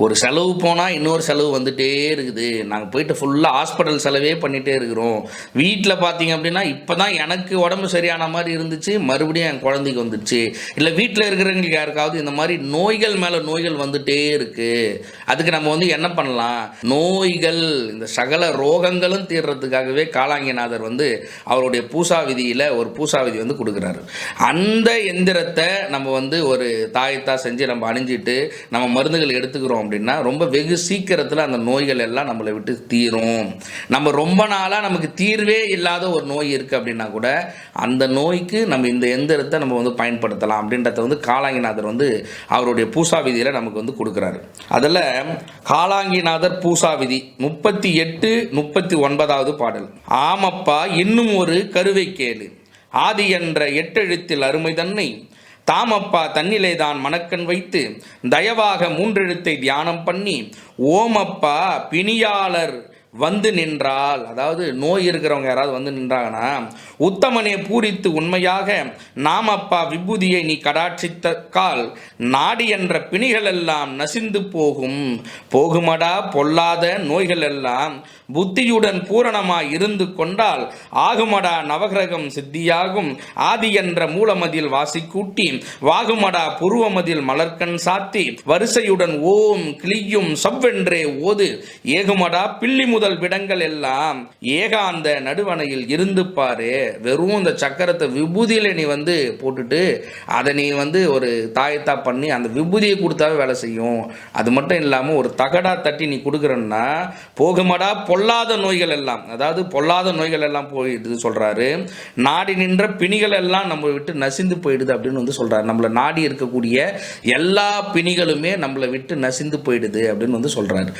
ஒரு செலவு போனால் இன்னொரு செலவு வந்துட்டே இருக்குது. நாங்கள் போயிட்டு ஃபுல்லாக ஹாஸ்பிட்டல் செலவே பண்ணிகிட்டே இருக்கிறோம். வீட்டில் பார்த்தீங்க அப்படின்னா இப்போ தான் எனக்கு உடம்பு சரியான மாதிரி இருந்துச்சு, மறுபடியும் என் குழந்தைக்கு வந்துடுச்சு. இல்லை வீட்டில் இருக்கிறவங்களுக்கு யாருக்காவது இந்த மாதிரி நோய்கள் மேலே நோய்கள் வந்துட்டே இருக்குது. அதுக்கு நம்ம வந்து என்ன பண்ணலாம்? நோய்கள், இந்த சகல ரோகங்களும் தீர்றதுக்காகவே காலாங்கிநாதர் வந்து அவருடைய பூசா விதியில் ஒரு பூசா விதி வந்து கொடுக்குறாரு. அந்த எந்திரத்தை நம்ம வந்து ஒரு தாயத்தா செஞ்சு நம்ம அணிஞ்சிட்டு நம்ம மருந்துகள் எடுத்துக்கிறோம் அப்படின்னா ரொம்ப வெகு சீக்கிரத்தில் அந்த நோய்கள் எல்லாம் நம்மளை விட்டு தீரும். நம்ம ரொம்ப நாளாக நமக்கு தீர்வே இல்லாத ஒரு நோய் இருக்குது அப்படின்னா கூட அந்த நோய்க்கு நம்ம இந்த எந்திரத்தை நம்ம வந்து பயன்படுத்தலாம் அப்படின்றத வந்து காலாங்கிநாதர் வந்து அவருடைய பூசா விதியில் நமக்கு வந்து கொடுக்குறாரு. அதில் காலாங்கிநாதர் பூசா விதி 38, 39வது பாடல். ஆமப்பா இன்னும் ஒரு கருவை கேளு, ஆதி என்ற எட்டெழுத்தில் அருமை தன்னை தாமப்பா தன்னிலே தான் மணக்கண் வைத்து தயவாக மூன்றெழுத்தை தியானம் பண்ணி ஓமப்பா பிணியாளர் வந்து நின்றால், அதாவது நோய் இருக்கிறவங்க யாராவது வந்து நின்றாங்கன்னா உத்தமனே பூரித்து உண்மையாக நாமப்பா விபூதியை நீ கடாட்சித்தக்கால் நாடி என்ற பிணிகள் எல்லாம் நசிந்து போகுமடா பொல்லாத நோய்கள் எல்லாம் புத்தியுடன் பூரணமாய் இருந்து கொண்டால் ஆகுமடா நவகிரகம் சித்தியாகும் ஆதி என்ற மூலமதில் வாசி கூட்டி வாகுமடா புருவமதில் மலர்கண் சாத்தி வரிசையுடன் ஓம் கிளியும் சவ்வென்றே ஓது ஏகுமடா பில்லி முதல் விடங்கள் எல்லாம் ஏகாந்த நடுவணையில் இருந்து பாரு. வெறும் இந்த சக்கரத்தை விபூதியில் நீ வந்து போட்டுட்டு அதை நீ வந்து ஒரு தாயத்தா பண்ணி அந்த விபூதியை கொடுத்தாவே வேலை செய்யும். அது மட்டும் இல்லாமல் ஒரு தகடா தட்டி நீ கொடுக்குறன்னா போகுமடா பொல்லாத நோய்கள் எல்லாம், அதாவது பொல்லாத நோய்கள் எல்லாம் போயிடுது சொல்றாரு. நாடி நின்ற பிணிகள் எல்லாம் நம்ம விட்டு நசிந்து போயிடுது அப்படின்னு வந்து சொல்றாரு. நம்மளை நாடி இருக்கக்கூடிய எல்லா பிணிகளுமே நம்மளை விட்டு நசிந்து போயிடுது அப்படின்னு வந்து சொல்றாரு.